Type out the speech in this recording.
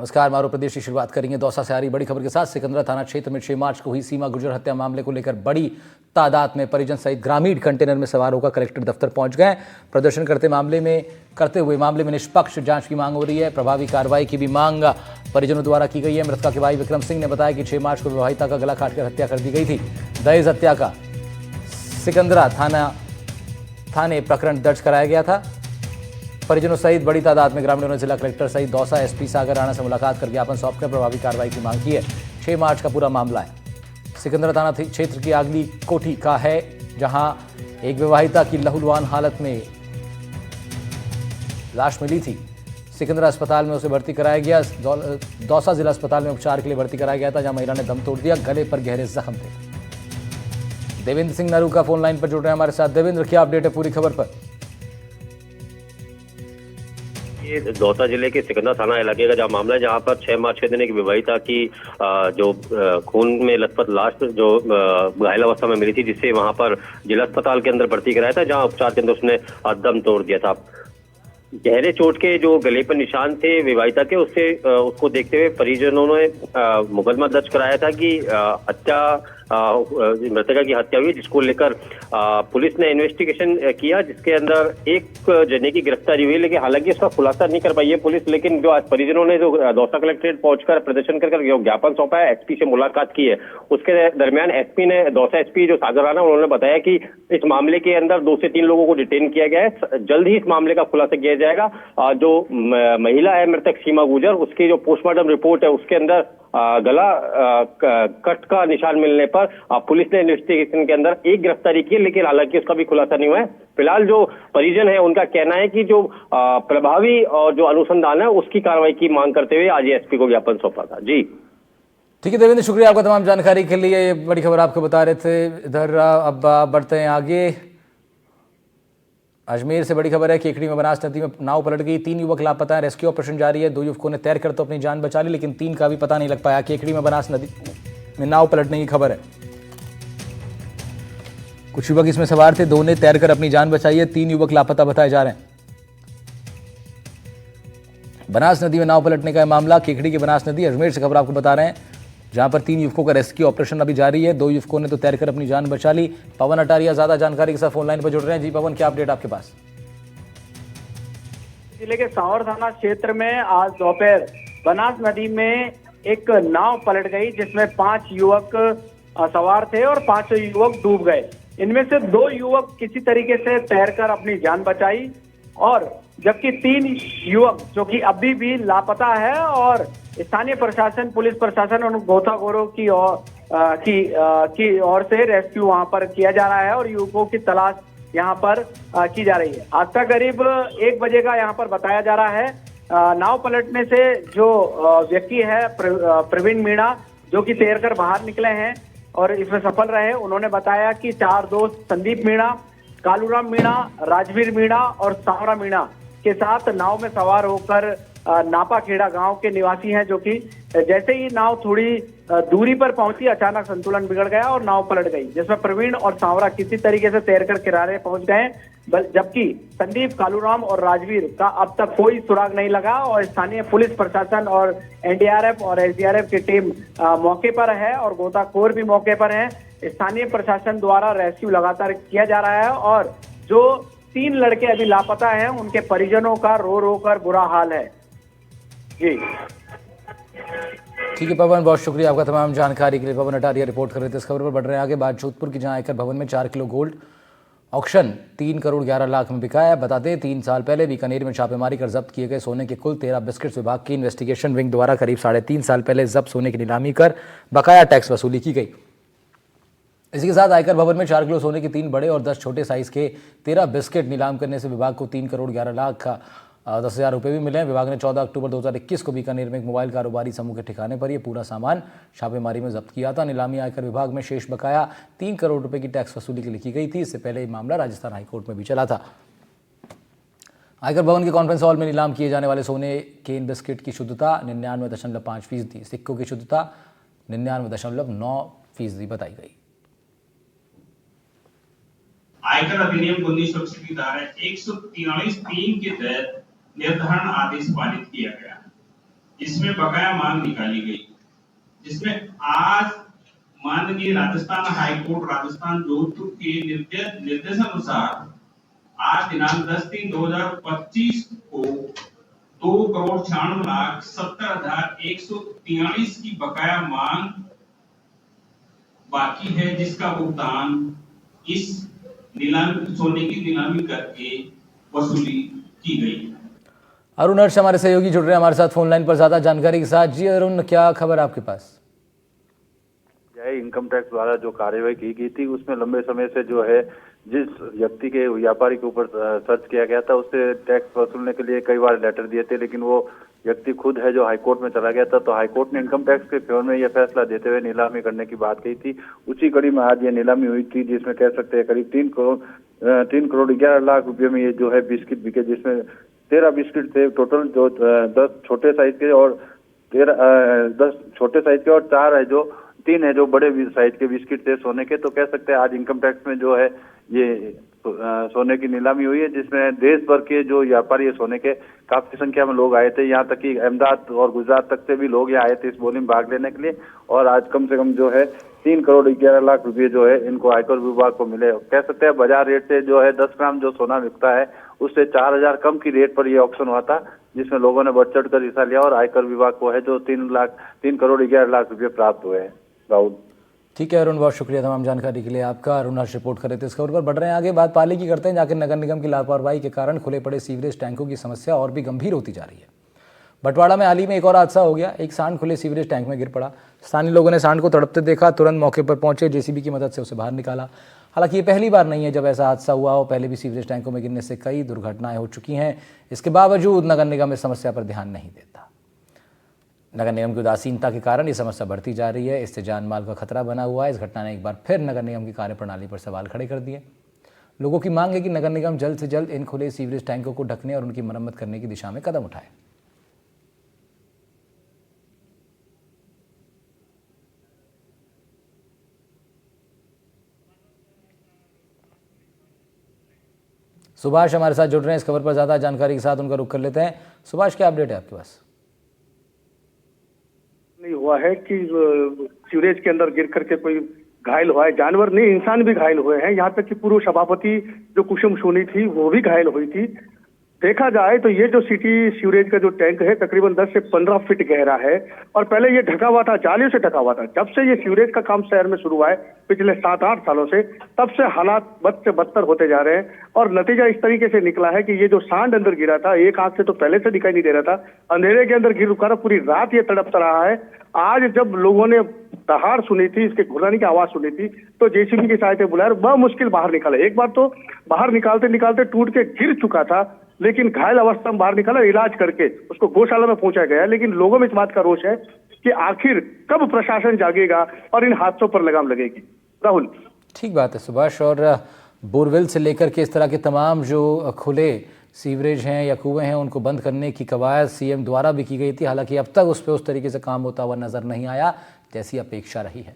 नमस्कार। मारो प्रदेश की शुरुआत करेंगे दौसा से आ रही बड़ी खबर के साथ। सिकंदरा थाना क्षेत्र में 6 मार्च को हुई सीमा गुर्जर हत्या मामले को लेकर बड़ी तादाद में परिजन सहित ग्रामीण कंटेनर में सवार होकर कलेक्टर दफ्तर पहुंच गए। प्रदर्शन करते हुए मामले में निष्पक्ष जांच की मांग हो रही है। प्रभावी कार्रवाई की भी मांग परिजनों द्वारा की गई है। मृतका के भाई विक्रम सिंह ने बताया कि 6 मार्च को विवाहिता का गला काटकर हत्या कर दी गई थी। दहेज हत्या का सिकंदरा थाने प्रकरण दर्ज कराया गया था। परिजनों सहित बड़ी तादाद में ग्रामीणों ने जिला कलेक्टर सहित दौसा एसपी सागर राणा से मुलाकात कर ज्ञापन सौंपकर प्रभावी कार्रवाई की मांग की है। 6 मार्च का पूरा मामला है। सिकंदरा थाना क्षेत्र की आगली कोठी का है, जहां एक विवाहिता की लहूलुहान हालत में लाश मिली थी। सिकंदरा अस्पताल में उसे भर्ती कराया गया। दौसा जिला अस्पताल में उपचार के लिए भर्ती कराया गया था, जहां महिला ने दम तोड़ दिया। गले पर गहरे जख्म थे। देवेंद्र सिंह नारू का फोन लाइन पर जुड़ रहे हैं हमारे साथ। देवेंद्र, क्या अपडेट है पूरी खबर पर? ये दौसा जिले के सिकंदरा थाना इलाके का जहाँ मामला है, जहाँ पर 6 मार्च के दिन एक विवाहिता की जो खून में लथपथ लाश जो घायल अवस्था में मिली थी, जिससे वहां पर जिला अस्पताल के अंदर भर्ती कराया था, जहाँ उपचार के अंदर उसने दम तोड़ दिया था। गहरे चोट के जो गले पर निशान थे विवाहिता के, उसको देखते हुए परिजनों ने मुकदमा दर्ज कराया था कि मृतका की हत्या हुई, जिसको लेकर पुलिस ने इन्वेस्टिगेशन किया, जिसके अंदर एक जने की गिरफ्तारी हुई। लेकिन हालांकि इसका खुलासा नहीं कर पाई है पुलिस। लेकिन जो आज परिजनों ने जो दौसा कलेक्ट्रेट पहुंचकर प्रदर्शन कर ज्ञापन सौंपा है, एसपी से मुलाकात की है, उसके दरमियान एसपी ने दौसा एसपी जो सागर राणा, उन्होंने बताया कि इस मामले के अंदर 2 से 3 लोगों को डिटेन किया गया है। जल्द ही इस मामले का खुलासा किया जाएगा। जो महिला है मृतक सीमा गुर्जर, उसकी जो पोस्टमार्टम रिपोर्ट है, उसके अंदर गला कट का निशान मिलने पर पुलिस ने इन्वेस्टिगेशन के अंदर एक गिरफ्तारी की, लेकिन हालांकि उसका भी खुलासा नहीं हुआ है। फिलहाल जो परिजन है, उनका कहना है कि जो प्रभावी और जो अनुसंधान है, उसकी कार्रवाई की मांग करते हुए आज एसपी को ज्ञापन सौंपा था। जी ठीक है देवेंद्र, शुक्रिया आपका तमाम जानकारी के लिए। ये बड़ी खबर आपको बता रहे थे। इधर अब बढ़ते हैं आगे। अजमेर से बड़ी खबर है। केकड़ी में बनास नदी में नाव पलट गई। 3 युवक लापता हैं। रेस्क्यू ऑपरेशन जारी है। 2 युवकों ने तैरकर तो अपनी जान बचा ली, लेकिन 3 का भी पता नहीं लग पाया। केकड़ी में बनास नदी में नाव पलटने की खबर है। कुछ युवक इसमें सवार थे, 2 ने तैरकर अपनी जान बचाई है। 3 युवक लापता बताए जा रहे हैं। बनास नदी में नाव पलटने का मामला, केकड़ी की बनास नदी, अजमेर से खबर आपको बता रहे हैं, जहां पर 3 युवकों का रेस्क्यू ऑपरेशन अभी जारी है। 2 युवकों ने तो तैरकर अपनी जान बचा ली। पवन अटारिया ज्यादा जानकारी के साथ फोन लाइन पर जुड़ रहे हैं। जी पवन, क्या अपडेट आपके पास? जिले के सांवर थाना क्षेत्र में आज दोपहर बनास नदी में एक नाव पलट गई, जिसमें 5 युवक सवार थे और 5 युवक डूब गए। इनमें से 2 युवक किसी तरीके से तैरकर अपनी जान बचाई, और जबकि 3 युवक जो कि अभी भी लापता है, और स्थानीय प्रशासन, पुलिस प्रशासन और गोताखोरों की ओर से रेस्क्यू वहां पर किया जा रहा है और युवकों की तलाश यहां पर की जा रही है। हादसा करीब 1 बजे का यहां पर बताया जा रहा है। नाव पलटने से जो व्यक्ति है प्रवीण मीणा, जो कि तैरकर बाहर निकले हैं और इसमें सफल रहे, उन्होंने बताया कि 4 दोस्त संदीप मीणा, कालूराम मीणा, राजवीर मीणा और सांवरा मीणा के साथ नाव में सवार होकर नापाखेड़ा गांव के निवासी हैं, जो कि जैसे ही नाव थोड़ी दूरी पर पहुंची, अचानक संतुलन बिगड़ गया और नाव पलट गई, जिसमें प्रवीण और सांवरा किसी तरीके से तैरकर किनारे पहुंच गए, जबकि संदीप, कालूराम और राजवीर का अब तक कोई सुराग नहीं लगा। और स्थानीय पुलिस प्रशासन और एनडीआरएफ और एसडीआरएफ की टीम मौके पर है और गोताखोर भी मौके पर है। स्थानीय प्रशासन द्वारा रेस्क्यू लगातार किया जा रहा है, और जो 3 लड़के अभी लापता हैं, उनके परिजनों का रो रो कर बुरा हाल है। जी ठीक है पवन, बहुत शुक्रिया आपका तमाम जानकारी के लिए। पवन अटारिया रिपोर्ट कर रहे थे। इस खबर पर बढ़ रहे हैं आगे। बात जोधपुर की, जहां आयकर भवन में 4 kilo gold auction 3 crore 11 lakh में बिका है। बता दें, 3 साल पहले बीकानेर में छापेमारी कर जब्त किए गए सोने के कुल 13 बिस्किट्स विभाग की इन्वेस्टिगेशन विंग द्वारा करीब 3.5 साल पहले जब्त सोने की नीलामी कर बकाया टैक्स वसूली की गई। इसी के साथ आयकर भवन में 4 किलो सोने के 3 बड़े और 10 छोटे साइज के 13 बिस्किट नीलाम करने से विभाग को 3 करोड़ 11 लाख का 10,000 रुपये भी मिले हैं। विभाग ने 14 अक्टूबर 2021 को बीकानेर में एक मोबाइल कारोबारी समूह के ठिकाने पर यह पूरा सामान छापेमारी में जब्त किया था। नीलामी आयकर विभाग में शेष बकाया 3 करोड़ रुपए की टैक्स वसूली के लिए की गई थी। इससे पहले ये मामला राजस्थान हाईकोर्ट में भी चला था। आयकर भवन के कॉन्फ्रेंस हॉल में नीलाम किए जाने वाले सोने के इन बिस्किट की शुद्धता 99.5% थी। सिक्कों की शुद्धता 99.9% बताई गई। आयकर अधिनियम 1980 की धारा 143(3) के तहत निर्धारण आदेश पारित किया गया। जिसमें बकाया मांग निकाली गई, जिसमें आज माननीय राजस्थान हाईकोर्ट राजस्थान जोधपुर के निर्देशानुसार आज दिनांक 10/3/2025 को 2,96,70,143 की बकाया मांग बाकी है, जिसका भुगतान इस नीलामी सोने की नीलामी करके वसूली की गई। अरुण हर्ष हमारे सहयोगी जुड़ रहे हैं हमारे साथ फोन लाइन पर ज्यादा जानकारी के साथ। जी अरुण, क्या खबर आपके पास? इनकम टैक्स द्वारा जो कार्यवाही की गई थी उसमें लंबे समय से जो है जिस व्यक्ति के व्यापारी के ऊपर सर्च किया गया था उससे टैक्स वसूलने के लिए कई बार लेटर दिए थे, लेकिन वो व्यक्ति खुद है जो हाईकोर्ट में चला गया था। तो हाईकोर्ट ने इनकम टैक्स के फेवर में यह फैसला देते हुए नीलामी करने की बात कही थी। उसी कड़ी में आज ये नीलामी हुई थी, जिसमें कह सकते हैं करीब 3,11,00,000 रुपये में ये जो है बिस्किट बिके, जिसमें 13 बिस्किट थे टोटल, जो 10 छोटे साइज के और 10 छोटे साइज के और 3 है जो बड़े साइज के बिस्किट थे सोने के। तो कह सकते हैं आज इनकम टैक्स में जो है ये सोने की नीलामी हुई है, जिसमें देश भर के जो व्यापारी है सोने के काफी संख्या में लोग आए थे। यहाँ तक कि अहमदाबाद और गुजरात तक से भी लोग यहाँ आए थे इस बोली में भाग लेने के लिए। और आज कम से कम जो है 3,11,00,000 रुपये जो है इनको आयकर विभाग को मिले। कह सकते हैं बाजार रेट से जो है 10 ग्राम जो सोना बिकता है उससे 4,000 कम की रेट पर यह ऑक्शन हुआ था, जिसमें लोगों ने बढ़ चढ़ कर हिस्सा लिया और आयकर विभाग को है जो 3,11,00,000 रुपये प्राप्त हुए हैं। राहुल, ठीक है अरुण, बहुत शुक्रिया तमाम जानकारी के लिए आपका। अरुण हर्ष रिपोर्ट कर रहे थे इस खबर पर। बढ़ रहे हैं आगे, बात पाली की करते हैं। जाकर नगर निगम की लापरवाही के कारण खुले पड़े सीवरेज टैंकों की समस्या और भी गंभीर होती जा रही है। बटवाड़ा में हाल ही में एक और हादसा हो गया। एक सांड खुले सीवरेज टैंक में गिर पड़ा। स्थानीय लोगों ने सांड को तड़पते देखा, तुरंत मौके पर पहुंचे, जेसीबी की मदद से उसे बाहर निकाला। हालांकि ये पहली बार नहीं है जब ऐसा हादसा हुआ हो, पहले भी सीवरेज टैंकों में गिरने से कई दुर्घटनाएं हो चुकी हैं। इसके बावजूद नगर निगम इस समस्या पर ध्यान नहीं देता। नगर निगम की उदासीनता के कारण ये समस्या बढ़ती जा रही है। इससे जान माल का खतरा बना हुआ है। इस घटना ने एक बार फिर नगर निगम की कार्यप्रणाली पर सवाल खड़े कर दिए। लोगों की मांग है कि नगर निगम जल्द से जल्द इन खुले सीवरेज टैंकों को ढकने और उनकी मरम्मत करने की दिशा में कदम उठाए। सुभाष हमारे साथ जुड़ रहे हैं इस खबर पर ज्यादा जानकारी के साथ, उनका रुख कर लेते हैं। सुभाष, क्या अपडेट है आपके पास? नहीं हुआ है कि सीवरेज के अंदर गिर करके कोई घायल हुआ है, जानवर नहीं इंसान भी घायल हुए हैं। यहाँ तक कि पूर्व सभापति जो कुसुम सोनी थी वो भी घायल हुई थी। देखा जाए तो ये जो सिटी सीवरेज का जो टैंक है तकरीबन 10 से 15 फीट गहरा है और पहले ये ढका हुआ था, जालियों से ढका हुआ था। जब से ये सीवरेज का काम शहर में शुरू हुआ है पिछले 7-8 सालों से, तब से हालात बद से बदतर होते जा रहे हैं। और नतीजा इस तरीके से निकला है कि ये जो सांड अंदर गिरा था, एक आंख से तो पहले से दिखाई नहीं दे रहा था, अंधेरे के अंदर गिर रुका था, पूरी रात ये तड़पता रहा है। आज जब लोगों ने दहाड़ सुनी थी, इसके घुर्राने की आवाज सुनी थी, तो जेसीबी की सहायता बुलाया, बड़ा मुश्किल बाहर निकाला। एक बार तो बाहर निकालते निकालते टूट के गिर चुका था, लेकिन घायल अवस्था में बाहर निकाला, इलाज करके उसको गौशाला में पहुंचा गया। लेकिन लोगों में इस बात का रोष है कि आखिर कब प्रशासन जागेगा और इन हादसों पर लगाम लगेगी। राहुल, ठीक बात है सुभाष। और बोरवेल से लेकर के इस तरह के तमाम जो खुले सीवरेज हैं या कुएं हैं उनको बंद करने की कवायद सीएम द्वारा भी की गई थी। हालांकि अब तक उस पर उस तरीके से काम होता हुआ नजर नहीं आया जैसी अपेक्षा रही है।